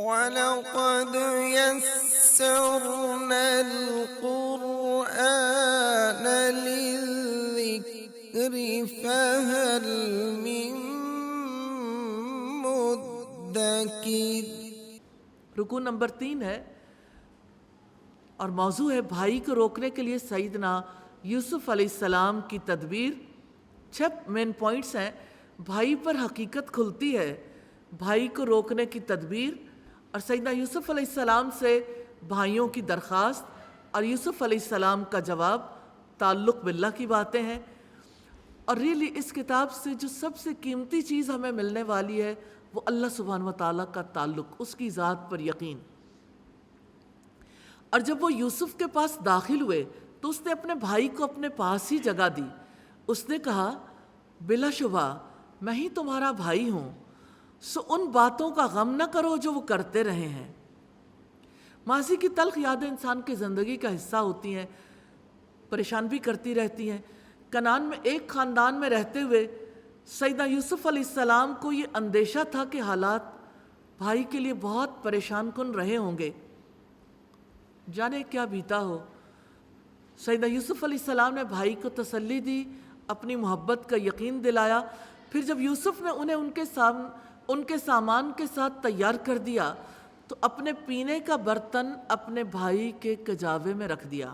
وَلَقَدْ يَسَّرْنَا الْقُرْآنَ لِلذِّكْرِ فَهَلْ مِن مُدَّكِرٍ۔ رکوع نمبر 3 ہے اور موضوع ہے بھائی کو روکنے کے لیے سیدنا یوسف علیہ السلام کی تدبیر۔ 6 مین پوائنٹس ہیں۔ بھائی پر حقیقت کھلتی ہے، بھائی کو روکنے کی تدبیر، اور سیدنا یوسف علیہ السلام سے بھائیوں کی درخواست اور یوسف علیہ السلام کا جواب، تعلق باللہ کی باتیں ہیں۔ اور ریلی اس کتاب سے جو سب سے قیمتی چیز ہمیں ملنے والی ہے وہ اللہ سبحانہ و تعالیٰ کا تعلق، اس کی ذات پر یقین۔ اور جب وہ یوسف کے پاس داخل ہوئے تو اس نے اپنے بھائی کو اپنے پاس ہی جگہ دی۔ اس نے کہا بلا شبہ میں ہی تمہارا بھائی ہوں، سو ان باتوں کا غم نہ کرو جو وہ کرتے رہے ہیں۔ ماضی کی تلخ یادیں انسان کی زندگی کا حصہ ہوتی ہیں، پریشان بھی کرتی رہتی ہیں۔ کنعان میں ایک خاندان میں رہتے ہوئے سیدنا یوسف علیہ السلام کو یہ اندیشہ تھا کہ حالات بھائی کے لیے بہت پریشان کن رہے ہوں گے، جانے کیا بیتا ہو۔ سیدنا یوسف علیہ السلام نے بھائی کو تسلی دی، اپنی محبت کا یقین دلایا۔ پھر جب یوسف نے انہیں ان کے سامان کے ساتھ تیار کر دیا تو اپنے پینے کا برتن اپنے بھائی کے کجاوے میں رکھ دیا۔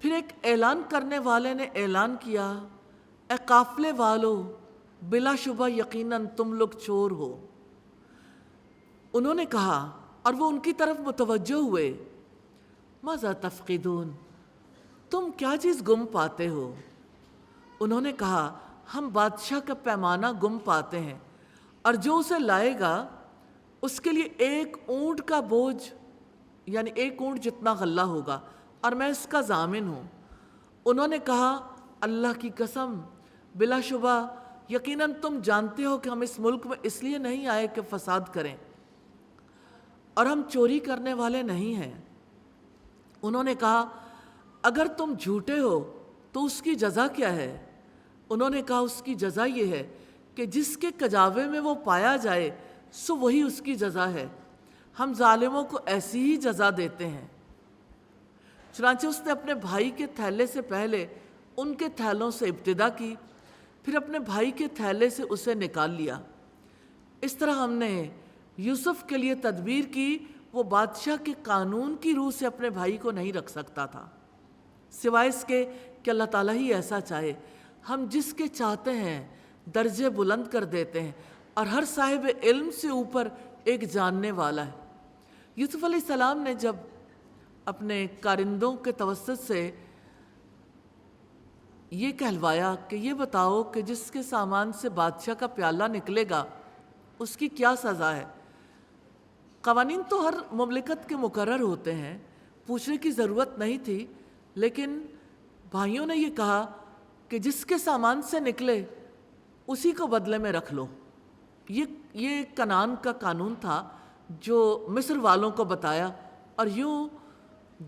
پھر ایک اعلان کرنے والے نے اعلان کیا، اے قافلے والو، بلا شبہ یقیناً تم لوگ چور ہو۔ انہوں نے کہا اور وہ ان کی طرف متوجہ ہوئے، ماذا تفقدون، تم کیا چیز گم پاتے ہو؟ انہوں نے کہا ہم بادشاہ کا پیمانہ گم پاتے ہیں، اور جو اسے لائے گا اس کے لیے 1 اونٹ کا بوجھ، یعنی 1 اونٹ جتنا غلہ ہوگا، اور میں اس کا ضامن ہوں۔ انہوں نے کہا اللہ کی قسم، بلا شبہ یقیناً تم جانتے ہو کہ ہم اس ملک میں اس لیے نہیں آئے کہ فساد کریں، اور ہم چوری کرنے والے نہیں ہیں۔ انہوں نے کہا اگر تم جھوٹے ہو تو اس کی جزا کیا ہے؟ انہوں نے کہا اس کی جزا یہ ہے کہ جس کے کجاوے میں وہ پایا جائے سو وہی اس کی جزا ہے، ہم ظالموں کو ایسی ہی جزا دیتے ہیں۔ چنانچہ اس نے اپنے بھائی کے تھیلے سے پہلے ان کے تھیلوں سے ابتدا کی، پھر اپنے بھائی کے تھیلے سے اسے نکال لیا۔ اس طرح ہم نے یوسف کے لیے تدبیر کی، وہ بادشاہ کے قانون کی روح سے اپنے بھائی کو نہیں رکھ سکتا تھا، سوائے اس کے کہ اللہ تعالیٰ ہی ایسا چاہے۔ ہم جس کے چاہتے ہیں درجے بلند کر دیتے ہیں، اور ہر صاحب علم سے اوپر ایک جاننے والا ہے۔ یوسف علیہ السلام نے جب اپنے کارندوں کے توسط سے یہ کہلوایا کہ یہ بتاؤ کہ جس کے سامان سے بادشاہ کا پیالہ نکلے گا اس کی کیا سزا ہے؟ قوانین تو ہر مملکت کے مقرر ہوتے ہیں، پوچھنے کی ضرورت نہیں تھی، لیکن بھائیوں نے یہ کہا کہ جس کے سامان سے نکلے اسی کو بدلے میں رکھ لو۔ یہ کنعان کا قانون تھا جو مصر والوں کو بتایا، اور یوں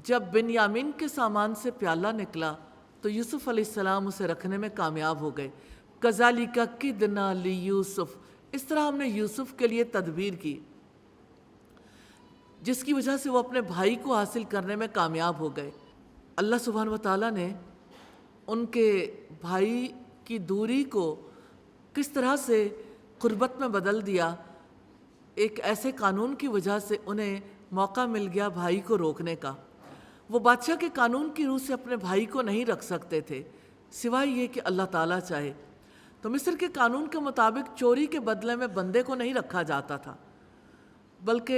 جب بنیامین کے سامان سے پیالہ نکلا تو یوسف علیہ السلام اسے رکھنے میں کامیاب ہو گئے۔ کذالک کدنا لیوسف، اس طرح ہم نے یوسف کے لیے تدبیر کی جس کی وجہ سے وہ اپنے بھائی کو حاصل کرنے میں کامیاب ہو گئے۔ اللہ سبحانہ و تعالیٰ نے ان کے بھائی کی دوری کو کس طرح سے قربت میں بدل دیا، ایک ایسے قانون کی وجہ سے انہیں موقع مل گیا بھائی کو روکنے کا۔ وہ بادشاہ کے قانون کی روح سے اپنے بھائی کو نہیں رکھ سکتے تھے، سوائے یہ کہ اللہ تعالیٰ چاہے۔ تو مصر کے قانون کے مطابق چوری کے بدلے میں بندے کو نہیں رکھا جاتا تھا، بلکہ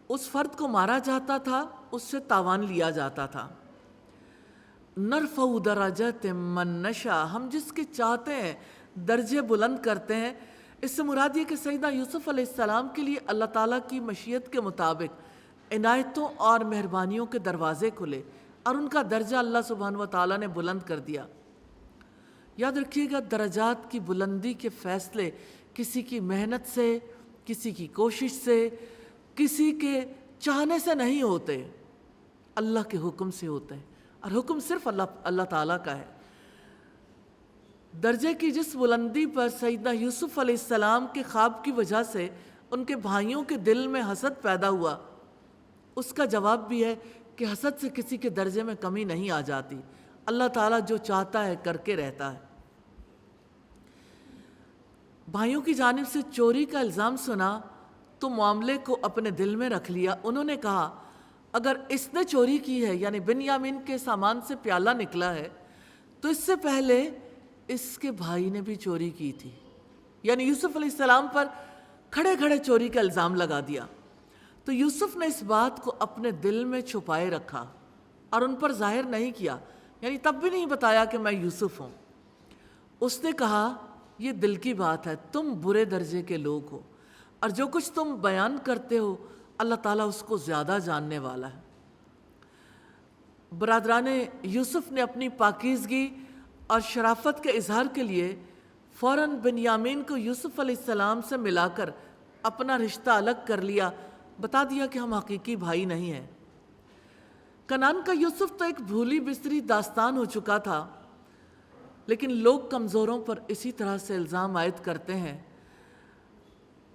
اس فرد کو مارا جاتا تھا، اس سے تاوان لیا جاتا تھا۔ نرفع درجات من نشاء، ہم جس کے چاہتے ہیں درجے بلند کرتے ہیں۔ اس سے مراد یہ کہ سیدنا یوسف علیہ السلام کے لیے اللہ تعالیٰ کی مشیت کے مطابق عنایتوں اور مہربانیوں کے دروازے کھلے، اور ان کا درجہ اللہ سبحانہ و تعالیٰ نے بلند کر دیا۔ یاد رکھیے گا درجات کی بلندی کے فیصلے کسی کی محنت سے، کسی کی کوشش سے، کسی کے چاہنے سے نہیں ہوتے، اللہ کے حکم سے ہوتے ہیں، اور حکم صرف اللہ تعالیٰ کا ہے۔ درجے کی جس بلندی پر سیدنا یوسف علیہ السلام کے خواب کی وجہ سے ان کے بھائیوں کے دل میں حسد پیدا ہوا، اس کا جواب بھی ہے کہ حسد سے کسی کے درجے میں کمی نہیں آ جاتی، اللہ تعالیٰ جو چاہتا ہے کر کے رہتا ہے۔ بھائیوں کی جانب سے چوری کا الزام سنا تو معاملے کو اپنے دل میں رکھ لیا۔ انہوں نے کہا اگر اس نے چوری کی ہے، یعنی بنیامین کے سامان سے پیالہ نکلا ہے، تو اس سے پہلے اس کے بھائی نے بھی چوری کی تھی، یعنی یوسف علیہ السلام پر کھڑے کھڑے چوری کا الزام لگا دیا۔ تو یوسف نے اس بات کو اپنے دل میں چھپائے رکھا اور ان پر ظاہر نہیں کیا، یعنی تب بھی نہیں بتایا کہ میں یوسف ہوں۔ اس نے کہا یہ دل کی بات ہے، تم برے درجے کے لوگ ہو، اور جو کچھ تم بیان کرتے ہو اللہ تعالیٰ اس کو زیادہ جاننے والا ہے۔ برادران یوسف نے اپنی پاکیزگی اور شرافت کے اظہار کے لیے فوراً بنیامین کو یوسف علیہ السلام سے ملا کر اپنا رشتہ الگ کر لیا، بتا دیا کہ ہم حقیقی بھائی نہیں ہیں۔ کنعان کا یوسف تو ایک بھولی بسری داستان ہو چکا تھا، لیکن لوگ کمزوروں پر اسی طرح سے الزام عائد کرتے ہیں،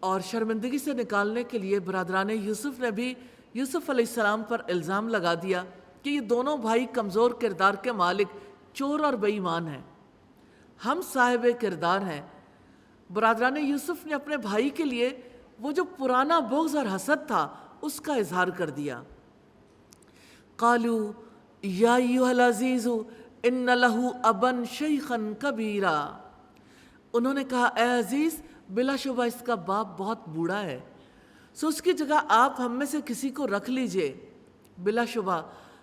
اور شرمندگی سے نکالنے کے لیے برادران یوسف نے بھی یوسف علیہ السلام پر الزام لگا دیا کہ یہ دونوں بھائی کمزور کردار کے مالک چور اور بے ایمان ہیں، ہم صاحب کردار ہیں۔ برادران یوسف نے اپنے بھائی کے لیے وہ جو پرانا بغض اور حسد تھا اس کا اظہار کر دیا۔ قالوا یا ایھا العزیز ان لہ ابا شیخا کبیرا، انہوں نے کہا اے عزیز، بلا شبہ اس کا باپ بہت بوڑھا ہے، سو اس کی جگہ آپ ہم میں سے کسی کو رکھ لیجئے، بلا شبہ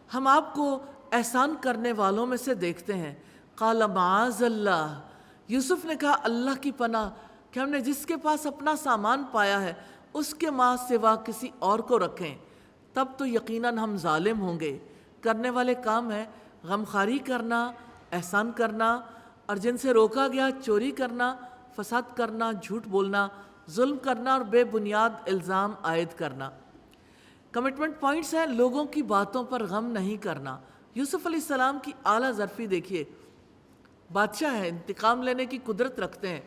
ہم آپ کو احسان کرنے والوں میں سے دیکھتے ہیں۔ قال معاذ اللہ، یوسف نے کہا اللہ کی پناہ کہ ہم نے جس کے پاس اپنا سامان پایا ہے اس کے ماں سوا کسی اور کو رکھیں، تب تو یقیناً ہم ظالم ہوں گے۔ کرنے والے کام ہے غمخواری کرنا، احسان کرنا، اور جن سے روکا گیا چوری کرنا، فساد کرنا، جھوٹ بولنا، ظلم کرنا اور بے بنیاد الزام عائد کرنا۔ کمٹمنٹ پوائنٹس ہیں لوگوں کی باتوں پر غم نہیں کرنا۔ یوسف علیہ السلام کی اعلیٰ ظرفی دیکھیے، بادشاہ ہیں، انتقام لینے کی قدرت رکھتے ہیں،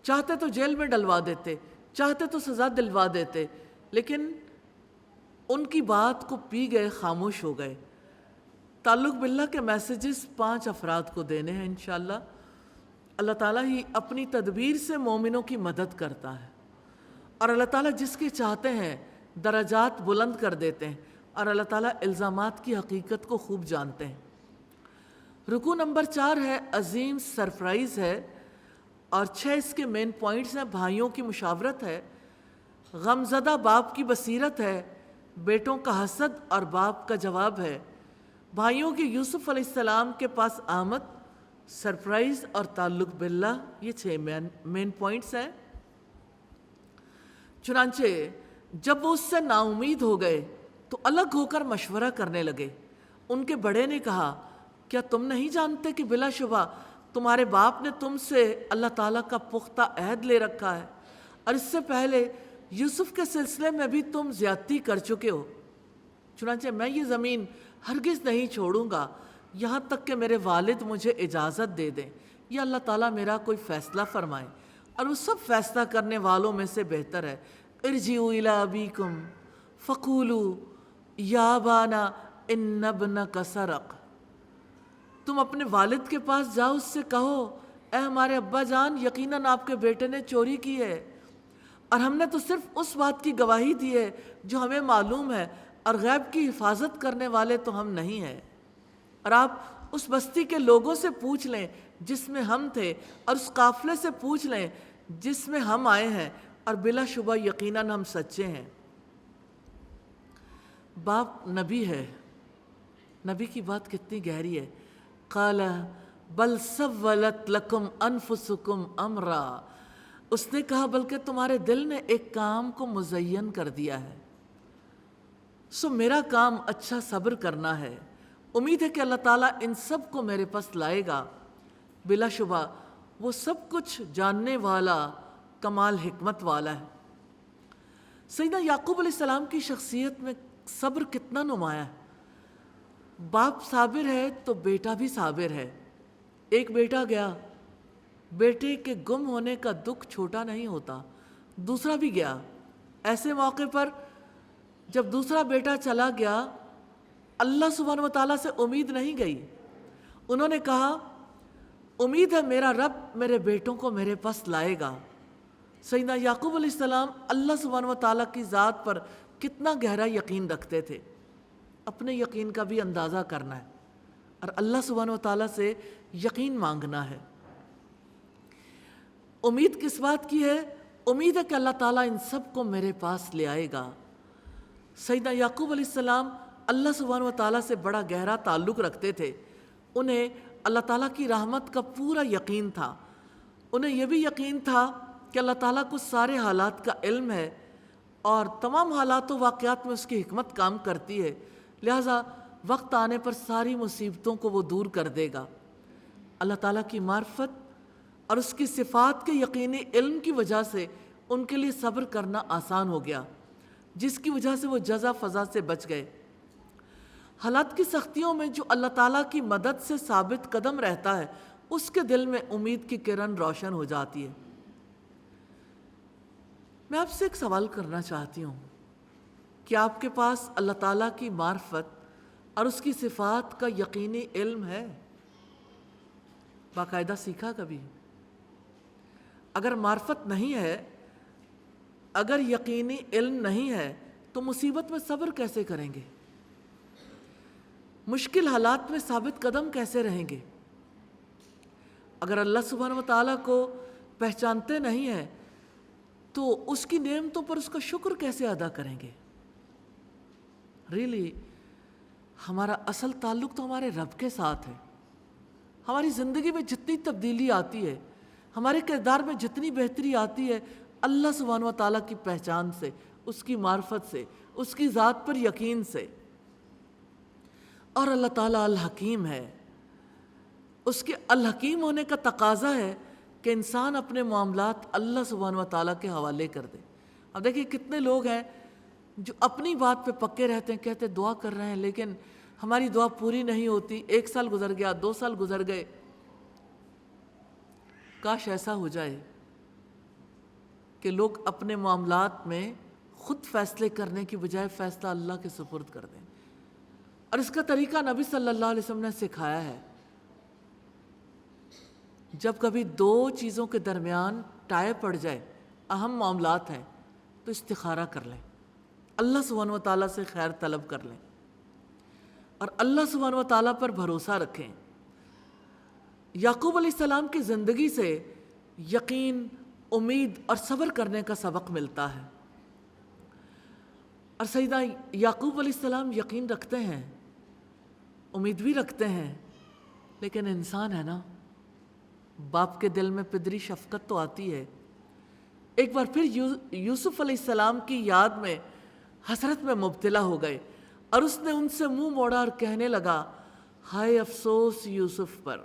چاہتے تو جیل میں ڈلوا دیتے، چاہتے تو سزا دلوا دیتے، لیکن ان کی بات کو پی گئے، خاموش ہو گئے۔ تعلق باللہ کے میسیجز 5 افراد کو دینے ہیں انشاءاللہ۔ اللہ تعالیٰ ہی اپنی تدبیر سے مومنوں کی مدد کرتا ہے، اور اللہ تعالیٰ جس کے چاہتے ہیں درجات بلند کر دیتے ہیں، اور اللہ تعالیٰ الزامات کی حقیقت کو خوب جانتے ہیں۔ رکوع نمبر 4 ہے عظیم سرپرائز ہے، اور 6 اس کے مین پوائنٹس ہیں۔ بھائیوں کی مشاورت ہے، غمزدہ باپ کی بصیرت ہے، بیٹوں کا حسد اور باپ کا جواب ہے، بھائیوں کی یوسف علیہ السلام کے پاس آمد، سرپرائز اور تعلق باللہ، یہ 6 مین پوائنٹس ہیں۔ چنانچہ جب وہ اس سے نا امید ہو گئے تو الگ ہو کر مشورہ کرنے لگے۔ ان کے بڑے نے کہا کیا تم نہیں جانتے کہ بلا شبہ تمہارے باپ نے تم سے اللہ تعالیٰ کا پختہ عہد لے رکھا ہے، اور اس سے پہلے یوسف کے سلسلے میں بھی تم زیادتی کر چکے ہو، چنانچہ میں یہ زمین ہرگز نہیں چھوڑوں گا یہاں تک کہ میرے والد مجھے اجازت دے دیں یا اللہ تعالیٰ میرا کوئی فیصلہ فرمائے، اور وہ سب فیصلہ کرنے والوں میں سے بہتر ہے۔ ارجعوا الی ابیکم فقولوا یا ابانا ان ابنک سرق، تم اپنے والد کے پاس جاؤ، اس سے کہو اے ہمارے ابا جان، یقیناً آپ کے بیٹے نے چوری کی ہے، اور ہم نے تو صرف اس بات کی گواہی دی ہے جو ہمیں معلوم ہے، اور غیب کی حفاظت کرنے والے تو ہم نہیں ہیں، اور آپ اس بستی کے لوگوں سے پوچھ لیں جس میں ہم تھے، اور اس قافلے سے پوچھ لیں جس میں ہم آئے ہیں، اور بلا شبہ یقیناً ہم سچے ہیں۔ باپ نبی ہے، نبی کی بات کتنی گہری ہے۔ قال بل سولت لکم انفسکم امرا، اس نے کہا بلکہ تمہارے دل نے ایک کام کو مزین کر دیا ہے، سو میرا کام اچھا صبر کرنا ہے، امید ہے کہ اللہ تعالیٰ ان سب کو میرے پاس لائے گا، بلا شبہ وہ سب کچھ جاننے والا، کمال حکمت والا ہے۔ سیدنا یعقوب علیہ السلام کی شخصیت میں صبر کتنا نمایاں ہے۔ باپ صابر ہے تو بیٹا بھی صابر ہے۔ ایک بیٹا گیا، بیٹے کے گم ہونے کا دکھ چھوٹا نہیں ہوتا، دوسرا بھی گیا، ایسے موقع پر جب دوسرا بیٹا چلا گیا، اللہ سبحانہ و تعالیٰ سے امید نہیں گئی. انہوں نے کہا امید ہے میرا رب میرے بیٹوں کو میرے پاس لائے گا. سیدنا یعقوب علیہ السلام اللہ سبحانہ و تعالیٰ کی ذات پر کتنا گہرا یقین رکھتے تھے. اپنے یقین کا بھی اندازہ کرنا ہے اور اللہ سبحانہ و تعالیٰ سے یقین مانگنا ہے. امید کس بات کی ہے؟ امید ہے کہ اللہ تعالیٰ ان سب کو میرے پاس لے آئے گا. سیدنا یعقوب علیہ السلام اللہ سبحانہ و تعالیٰ سے بڑا گہرا تعلق رکھتے تھے. انہیں اللہ تعالیٰ کی رحمت کا پورا یقین تھا. انہیں یہ بھی یقین تھا کہ اللہ تعالیٰ کو سارے حالات کا علم ہے اور تمام حالات و واقعات میں اس کی حکمت کام کرتی ہے، لہٰذا وقت آنے پر ساری مصیبتوں کو وہ دور کر دے گا. اللہ تعالیٰ کی معرفت اور اس کی صفات کے یقینی علم کی وجہ سے ان کے لیے صبر کرنا آسان ہو گیا، جس کی وجہ سے وہ جزا فضا سے بچ گئے. حالات کی سختیوں میں جو اللہ تعالیٰ کی مدد سے ثابت قدم رہتا ہے، اس کے دل میں امید کی کرن روشن ہو جاتی ہے. میں آپ سے ایک سوال کرنا چاہتی ہوں کہ آپ کے پاس اللہ تعالیٰ کی معرفت اور اس کی صفات کا یقینی علم ہے؟ باقاعدہ سیکھا کبھی؟ اگر معرفت نہیں ہے، اگر یقینی علم نہیں ہے تو مصیبت میں صبر کیسے کریں گے؟ مشکل حالات میں ثابت قدم کیسے رہیں گے؟ اگر اللہ سبحانہ و تعالیٰ کو پہچانتے نہیں ہیں تو اس کی نعمتوں پر اس کا شکر کیسے ادا کریں گے؟ ریلی ہمارا اصل تعلق تو ہمارے رب کے ساتھ ہے. ہماری زندگی میں جتنی تبدیلی آتی ہے، ہمارے کردار میں جتنی بہتری آتی ہے، اللہ سبحانہ و تعالیٰ کی پہچان سے، اس کی معرفت سے، اس کی ذات پر یقین سے. اور اللہ تعالیٰ الحکیم ہے. اس کے الحکیم ہونے کا تقاضا ہے کہ انسان اپنے معاملات اللہ سبحانہ و تعالیٰ کے حوالے کر دے. اب دیکھیں کتنے لوگ ہیں جو اپنی بات پہ پکے رہتے ہیں، کہتے دعا کر رہے ہیں لیکن ہماری دعا پوری نہیں ہوتی. 1 سال گزر گیا، 2 سال گزر گئے. کاش ایسا ہو جائے کہ لوگ اپنے معاملات میں خود فیصلے کرنے کی بجائے فیصلہ اللہ کے سپرد کر دیں. اور اس کا طریقہ نبی صلی اللہ علیہ وسلم نے سکھایا ہے. جب کبھی 2 چیزوں کے درمیان ٹائے پڑ جائے، اہم معاملات ہیں، تو استخارہ کر لیں، اللہ سبحانہ و تعالیٰ سے خیر طلب کر لیں اور اللہ سبحانہ و تعالیٰ پر بھروسہ رکھیں. یعقوب علیہ السلام کی زندگی سے یقین، امید اور صبر کرنے کا سبق ملتا ہے. اور سیدنا یعقوب علیہ السلام یقین رکھتے ہیں، امید بھی رکھتے ہیں، لیکن انسان ہے نا، باپ کے دل میں پدری شفقت تو آتی ہے. ایک بار پھر یوسف علیہ السلام کی یاد میں حسرت میں مبتلا ہو گئے اور اس نے ان سے منہ موڑا اور کہنے لگا، ہائے افسوس یوسف پر،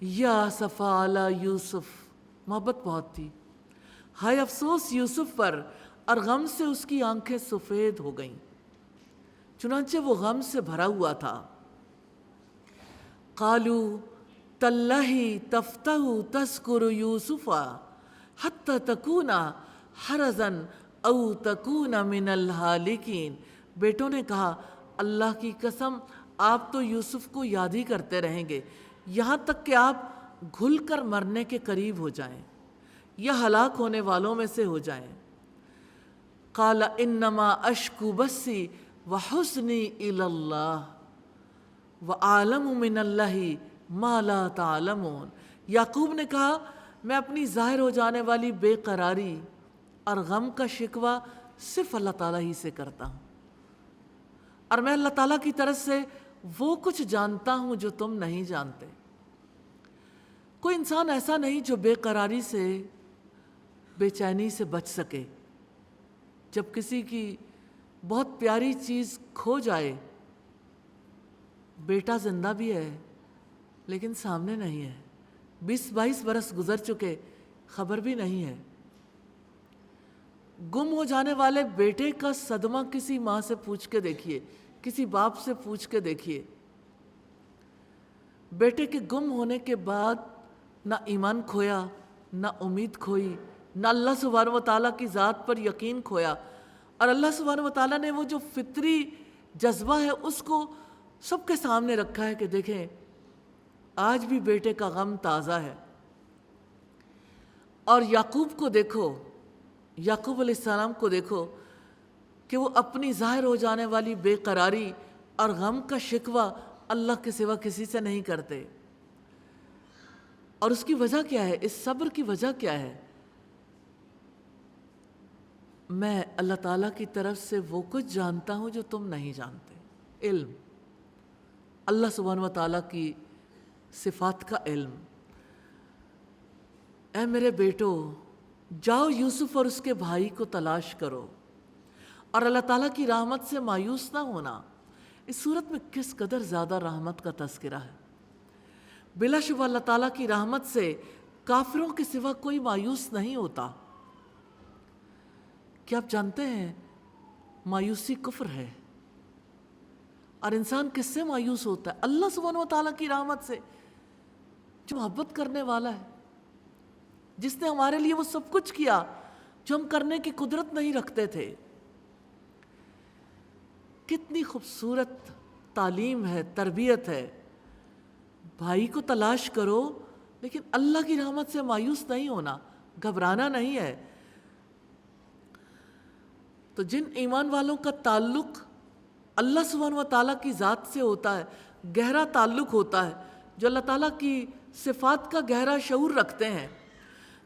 یا اسفا علی یوسف. محبت بہت تھی. ہائے افسوس یوسف پر، اور غم سے اس کی آنکھیں سفید ہو گئیں. چنانچہ وہ غم سے بھرا ہوا تھا. قالوا تاللہ تفتح تذکر یوسف حتی تکون حرزا او تکون من الہالکین. بیٹوں نے کہا اللہ کی قسم آپ تو یوسف کو یاد ہی کرتے رہیں گے یہاں تک کہ آپ گھل کر مرنے کے قریب ہو جائیں یا ہلاک ہونے والوں میں سے ہو جائیں. قال انما اشکو بثی وحزنی الی اللہ وأعلم من اللہ ما لا تعلمون. یعقوب نے کہا میں اپنی ظاہر ہو جانے والی بے قراری اور غم کا شکوہ صرف اللہ تعالیٰ ہی سے کرتا ہوں، اور میں اللہ تعالیٰ کی طرف سے وہ کچھ جانتا ہوں جو تم نہیں جانتے. کوئی انسان ایسا نہیں جو بے قراری سے، بے چینی سے بچ سکے. جب کسی کی بہت پیاری چیز کھو جائے، بیٹا زندہ بھی ہے لیکن سامنے نہیں ہے، 20-22 برس گزر چکے، خبر بھی نہیں ہے. گم ہو جانے والے بیٹے کا صدمہ کسی ماں سے پوچھ کے دیکھیے، کسی باپ سے پوچھ کے دیکھیے. بیٹے کے گم ہونے کے بعد نہ ایمان کھویا، نہ امید کھوئی، نہ اللہ سبحانہ و تعالیٰ کی ذات پر یقین کھویا، اور اللہ سبحانہ و تعالیٰ نے وہ جو فطری جذبہ ہے اس کو سب کے سامنے رکھا ہے کہ دیکھیں آج بھی بیٹے کا غم تازہ ہے۔ اور یعقوب کو دیکھو، یعقوب علیہ السلام کو دیکھو کہ وہ اپنی ظاہر ہو جانے والی بے قراری اور غم کا شکوہ اللہ کے سوا کسی سے نہیں کرتے۔ اور اس کی وجہ کیا ہے؟ اس صبر کی وجہ کیا ہے؟ میں اللہ تعالیٰ کی طرف سے وہ کچھ جانتا ہوں جو تم نہیں جانتے، علم، اللہ سبحانہ و تعالیٰ کی صفات کا علم۔ اے میرے بیٹو، جاؤ یوسف اور اس کے بھائی کو تلاش کرو، اور اللہ تعالیٰ کی رحمت سے مایوس نہ ہونا۔ اس صورت میں کس قدر زیادہ رحمت کا تذکرہ ہے۔ بلا شبہ اللہ تعالیٰ کی رحمت سے کافروں کے سوا کوئی مایوس نہیں ہوتا۔ کیا آپ جانتے ہیں مایوسی کفر ہے؟ اور انسان کس سے مایوس ہوتا ہے؟ اللہ سبحانہ و تعالیٰ کی رحمت سے، جو محبت کرنے والا ہے، جس نے ہمارے لیے وہ سب کچھ کیا جو ہم کرنے کی قدرت نہیں رکھتے تھے۔ کتنی خوبصورت تعلیم ہے، تربیت ہے۔ بھائی کو تلاش کرو، لیکن اللہ کی رحمت سے مایوس نہیں ہونا، گھبرانا نہیں ہے۔ تو جن ایمان والوں کا تعلق اللہ سبحانہ و تعالیٰ کی ذات سے ہوتا ہے، گہرا تعلق ہوتا ہے، جو اللہ تعالیٰ کی صفات کا گہرا شعور رکھتے ہیں،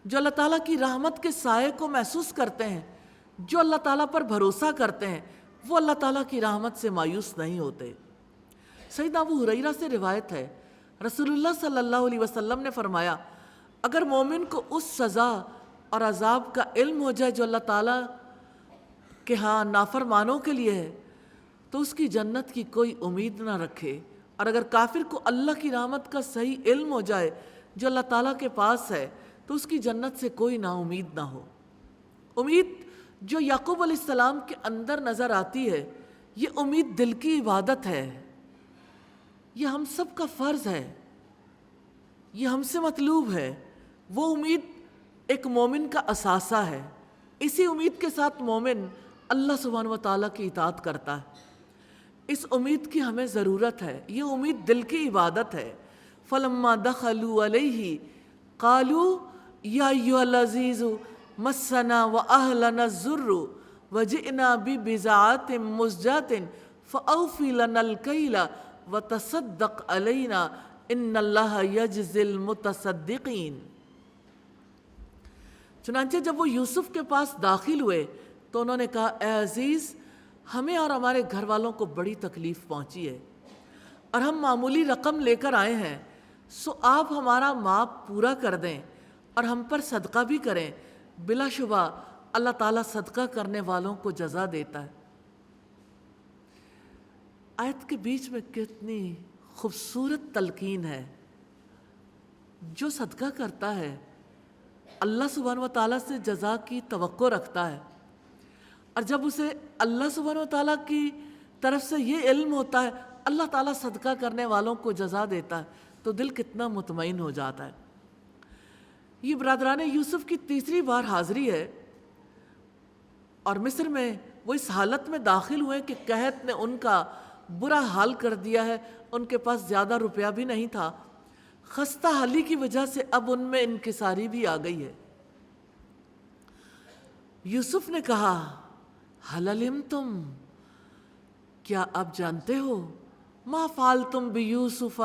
جو اللہ تعالیٰ کی رحمت کے سائے کو محسوس کرتے ہیں، جو اللہ تعالیٰ پر بھروسہ کرتے ہیں، وہ اللہ تعالیٰ کی رحمت سے مایوس نہیں ہوتے۔ سیدنا ابو ہریرہ سے روایت ہے، رسول اللہ صلی اللہ علیہ وسلم نے فرمایا، اگر مومن کو اس سزا اور عذاب کا علم ہو جائے جو اللہ تعالیٰ کہ ہاں نافرمانوں کے لیے ہے، تو اس کی جنت کی کوئی امید نہ رکھے، اور اگر کافر کو اللہ کی رحمت کا صحیح علم ہو جائے جو اللہ تعالیٰ کے پاس ہے، تو اس کی جنت سے کوئی نا امید نہ ہو۔ امید جو یعقوب علیہ السلام کے اندر نظر آتی ہے، یہ امید دل کی عبادت ہے، یہ ہم سب کا فرض ہے، یہ ہم سے مطلوب ہے۔ وہ امید ایک مومن کا اثاثہ ہے، اسی امید کے ساتھ مومن اللہ سبحانہ و تعالیٰ کی اطاعت کرتا ہے۔ اس امید کی ہمیں ضرورت ہے، یہ امید دل کی عبادت ہے۔ فَلَمَّا دَخَلُوا عَلَيْهِ قَالُوا يَا أَيُّهَا الْعَزِيزُ مَسَّنَا وَأَهْلَنَا الضُّرُّ وَجِئْنَا بِبِضَاعَةٍ مُزْجَاةٍ فَأَوْفِ لَنَا الْكَيْلَ وَتَصَدَّقْ عَلَيْنَا إِنَّ اللَّهَ يَجْزِي الْمُتَصَدِّقِينَ۔ چنانچہ جب وہ یوسف کے پاس داخل ہوئے تو انہوں نے کہا، اے عزیز، ہمیں اور ہمارے گھر والوں کو بڑی تکلیف پہنچی ہے، اور ہم معمولی رقم لے کر آئے ہیں، سو آپ ہمارا ماب پورا کر دیں اور ہم پر صدقہ بھی کریں۔ بلا شبہ اللہ تعالیٰ صدقہ کرنے والوں کو جزا دیتا ہے۔ آیت کے بیچ میں کتنی خوبصورت تلقین ہے۔ جو صدقہ کرتا ہے اللہ سبحانہ و تعالیٰ سے جزا کی توقع رکھتا ہے، اور جب اسے اللہ سبحانہ و تعالیٰ کی طرف سے یہ علم ہوتا ہے اللہ تعالیٰ صدقہ کرنے والوں کو جزا دیتا ہے، تو دل کتنا مطمئن ہو جاتا ہے۔ یہ برادران یوسف کی تیسری بار حاضری ہے، اور مصر میں وہ اس حالت میں داخل ہوئے کہ قحط نے ان کا برا حال کر دیا ہے، ان کے پاس زیادہ روپیہ بھی نہیں تھا، خستہ حالی کی وجہ سے اب ان میں انکساری بھی آ گئی ہے۔ یوسف نے کہا، هل علمتم، کیا آپ جانتے ہو، ما فعلتم بیوسف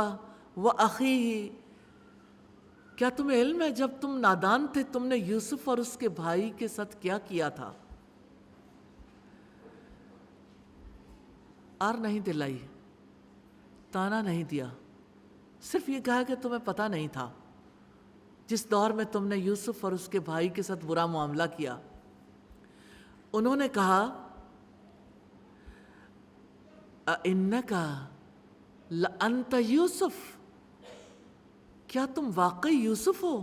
واخیہ، کیا تمہیں علم ہے جب تم نادان تھے تم نے یوسف اور اس کے بھائی کے ساتھ کیا کیا تھا؟ آر نہیں دلائی، تانا نہیں دیا، صرف یہ کہا کہ تمہیں پتہ نہیں تھا جس دور میں تم نے یوسف اور اس کے بھائی کے ساتھ برا معاملہ کیا۔ انہوں نے کہا، اِنَّكَ لَأَنْتَ یوسف، کیا تم واقعی یوسف ہو؟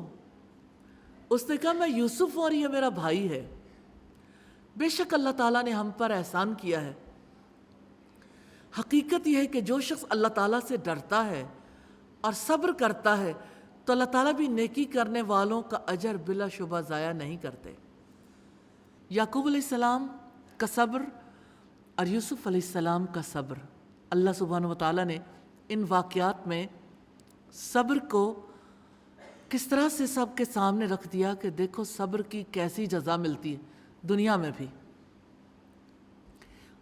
اس نے کہا، میں یوسف ہوں اور یہ میرا بھائی ہے۔ بے شک اللہ تعالیٰ نے ہم پر احسان کیا ہے۔ حقیقت یہ ہے کہ جو شخص اللہ تعالیٰ سے ڈرتا ہے اور صبر کرتا ہے تو اللہ تعالیٰ بھی نیکی کرنے والوں کا اجر بلا شبہ ضائع نہیں کرتے۔ یعقوب علیہ السلام کا صبر اور یوسف علیہ السلام کا صبر، اللہ سبحانہ وتعالیٰ نے ان واقعات میں صبر کو کس طرح سے سب کے سامنے رکھ دیا کہ دیکھو صبر کی کیسی جزا ملتی ہے دنیا میں بھی،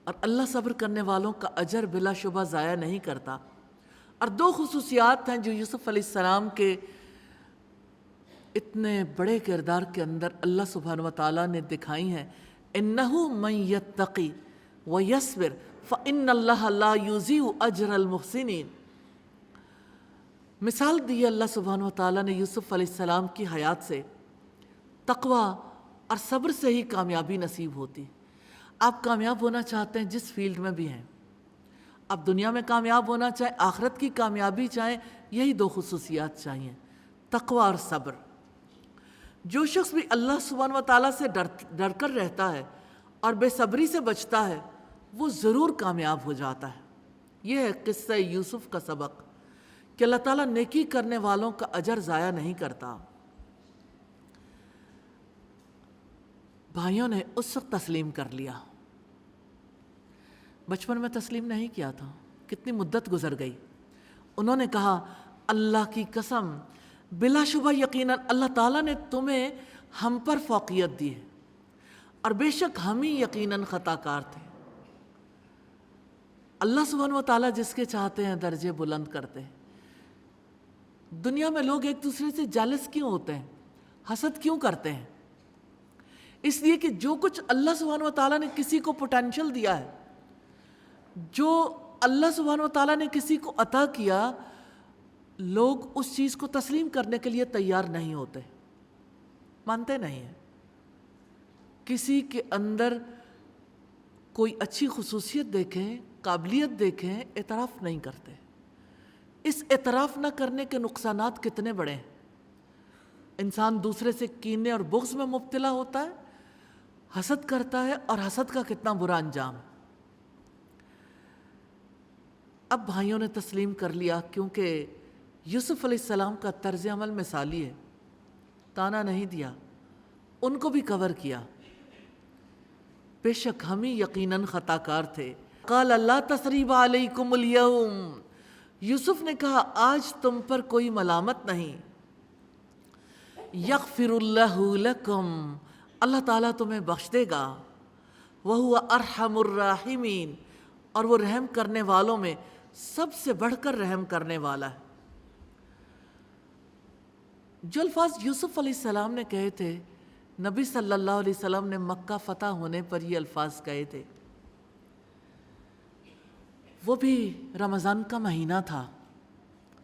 اور اللہ صبر کرنے والوں کا اجر بلا شبہ ضائع نہیں کرتا۔ اور دو خصوصیات ہیں جو یوسف علیہ السلام کے اتنے بڑے کردار کے اندر اللہ سبحانہ وتعالیٰ نے دکھائی ہیں، اِنَّهُ مَن يَتَّقِ وَيَصْبِرْ فَإِنَّ اللَّهَ لَا يُضِيعُ أَجْرَ الْمُحْسِنِينَ۔ مثال دی اللہ سبحانہ وتعالیٰ نے یوسف علیہ السلام کی حیات سے، تقوی اور صبر سے ہی کامیابی نصیب ہوتی۔ آپ کامیاب ہونا چاہتے ہیں جس فیلڈ میں بھی ہیں، آپ دنیا میں کامیاب ہونا چاہیں، آخرت کی کامیابی چاہیں، یہی دو خصوصیات چاہیے، تقوی اور صبر۔ جو شخص بھی اللہ سبحانہ وتعالیٰ سے ڈر کر رہتا ہے اور بے صبری سے بچتا ہے وہ ضرور کامیاب ہو جاتا ہے۔ یہ ہے قصہ یوسف کا سبق کہ اللہ تعالیٰ نیکی کرنے والوں کا اجر ضائع نہیں کرتا۔ بھائیوں نے اس وقت تسلیم کر لیا، بچپن میں تسلیم نہیں کیا تھا، کتنی مدت گزر گئی۔ انہوں نے کہا اللہ کی قسم بلا شبہ یقیناً اللہ تعالیٰ نے تمہیں ہم پر فوقیت دی ہے اور بے شک ہم ہی یقیناً خطا کار تھے۔ اللہ سبحانہ وتعالیٰ جس کے چاہتے ہیں درجے بلند کرتے ہیں۔ دنیا میں لوگ ایک دوسرے سے جالس کیوں ہوتے ہیں، حسد کیوں کرتے ہیں؟ اس لیے کہ جو کچھ اللہ سبحانہ وتعالیٰ نے کسی کو پوٹینشل دیا ہے، جو اللہ سبحانہ وتعالیٰ نے کسی کو عطا کیا، لوگ اس چیز کو تسلیم کرنے کے لیے تیار نہیں ہوتے، مانتے نہیں ہیں۔ کسی کے اندر کوئی اچھی خصوصیت دیکھیں، قابلیت دیکھیں، اعتراف نہیں کرتے۔ اس اعتراف نہ کرنے کے نقصانات کتنے بڑے ہیں۔ انسان دوسرے سے کینے اور بغض میں مبتلا ہوتا ہے، حسد کرتا ہے، اور حسد کا کتنا برا انجام۔ اب بھائیوں نے تسلیم کر لیا کیونکہ یوسف علیہ السلام کا طرز عمل مثالی ہے، تانا نہیں دیا، ان کو بھی کور کیا۔ بے شک ہم ہی یقیناً خطا کار تھے۔ قال لا تثریب علیکم اليوم، یوسف نے کہا آج تم پر کوئی ملامت نہیں۔ یغفر اللہ لکم، اللہ تعالیٰ تمہیں بخش دے گا۔ وہو ارحم الراحمین، اور وہ رحم کرنے والوں میں سب سے بڑھ کر رحم کرنے والا ہے۔ جو الفاظ یوسف علیہ السلام نے کہے تھے، نبی صلی اللہ علیہ وسلم نے مکہ فتح ہونے پر یہ الفاظ کہے تھے۔ وہ بھی رمضان کا مہینہ تھا۔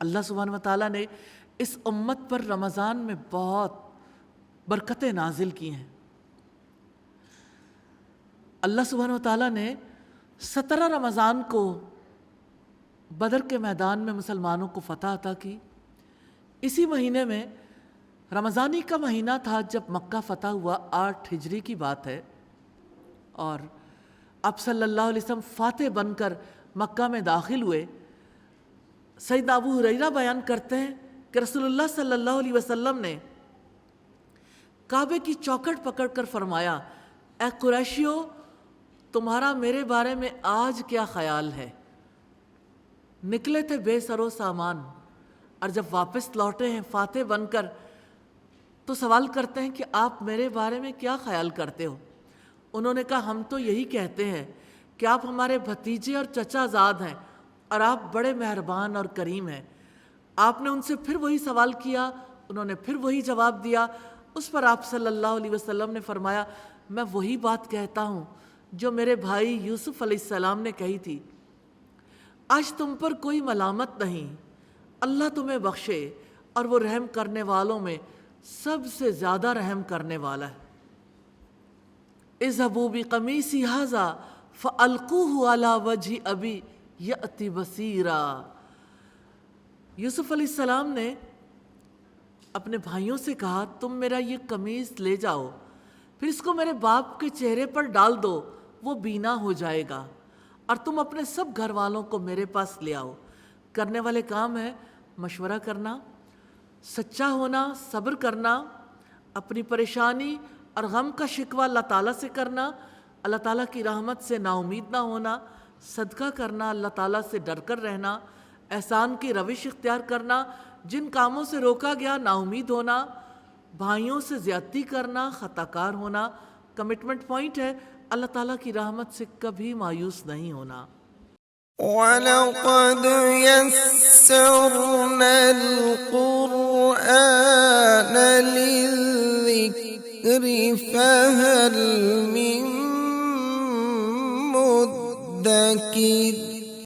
اللہ سبحانہ وتعالیٰ نے اس امت پر رمضان میں بہت برکتیں نازل کی ہیں۔ اللہ سبحانہ وتعالیٰ نے 17 رمضان کو بدر کے میدان میں مسلمانوں کو فتح عطا کی۔ اسی مہینے میں رمضانی کا مہینہ تھا جب مکہ فتح ہوا، 8 ہجری کی بات ہے، اور آپ صلی اللہ علیہ وسلم فاتح بن کر مکہ میں داخل ہوئے۔ سیدنا ابو ہریرہ بیان کرتے ہیں کہ رسول اللہ صلی اللہ علیہ وسلم نے کعبے کی چوکھٹ پکڑ کر فرمایا، اے قریشیو، تمہارا میرے بارے میں آج کیا خیال ہے؟ نکلے تھے بے سر و سامان، اور جب واپس لوٹے ہیں فاتح بن کر تو سوال کرتے ہیں کہ آپ میرے بارے میں کیا خیال کرتے ہو؟ انہوں نے کہا ہم تو یہی کہتے ہیں کہ آپ ہمارے بھتیجے اور چچا زاد ہیں اور آپ بڑے مہربان اور کریم ہیں۔ آپ نے ان سے پھر وہی سوال کیا، انہوں نے پھر وہی جواب دیا۔ اس پر آپ صلی اللہ علیہ وسلم نے فرمایا، میں وہی بات کہتا ہوں جو میرے بھائی یوسف علیہ السلام نے کہی تھی، آج تم پر کوئی ملامت نہیں، اللہ تمہیں بخشے، اور وہ رحم کرنے والوں میں سب سے زیادہ رحم کرنے والا ہے۔ اذهبوا بقمیصی ھذا فألقوه علی وجہ ابی یأتی بصیرا۔ یوسف علیہ السلام نے اپنے بھائیوں سے کہا تم میرا یہ قمیص لے جاؤ، پھر اس کو میرے باپ کے چہرے پر ڈال دو، وہ بینا ہو جائے گا، اور تم اپنے سب گھر والوں کو میرے پاس لے آؤ۔ کرنے والے کام ہے مشورہ کرنا، سچا ہونا، صبر کرنا، اپنی پریشانی اور غم کا شکوہ اللہ تعالیٰ سے کرنا، اللہ تعالیٰ کی رحمت سے نا امید نہ ہونا، صدقہ کرنا، اللہ تعالیٰ سے ڈر کر رہنا، احسان کی روش اختیار کرنا، جن کاموں سے روکا گیا نا امید ہونا، بھائیوں سے زیادتی کرنا، خطا کار ہونا۔ کمٹمنٹ پوائنٹ ہے اللہ تعالیٰ کی رحمت سے کبھی مایوس نہیں ہونا۔ وَلَقَدْ يَسَّرْنَا الْقُرْآنَ لِلذِّكْرِ فَهَلْ مِن مُّدَّكِرٍ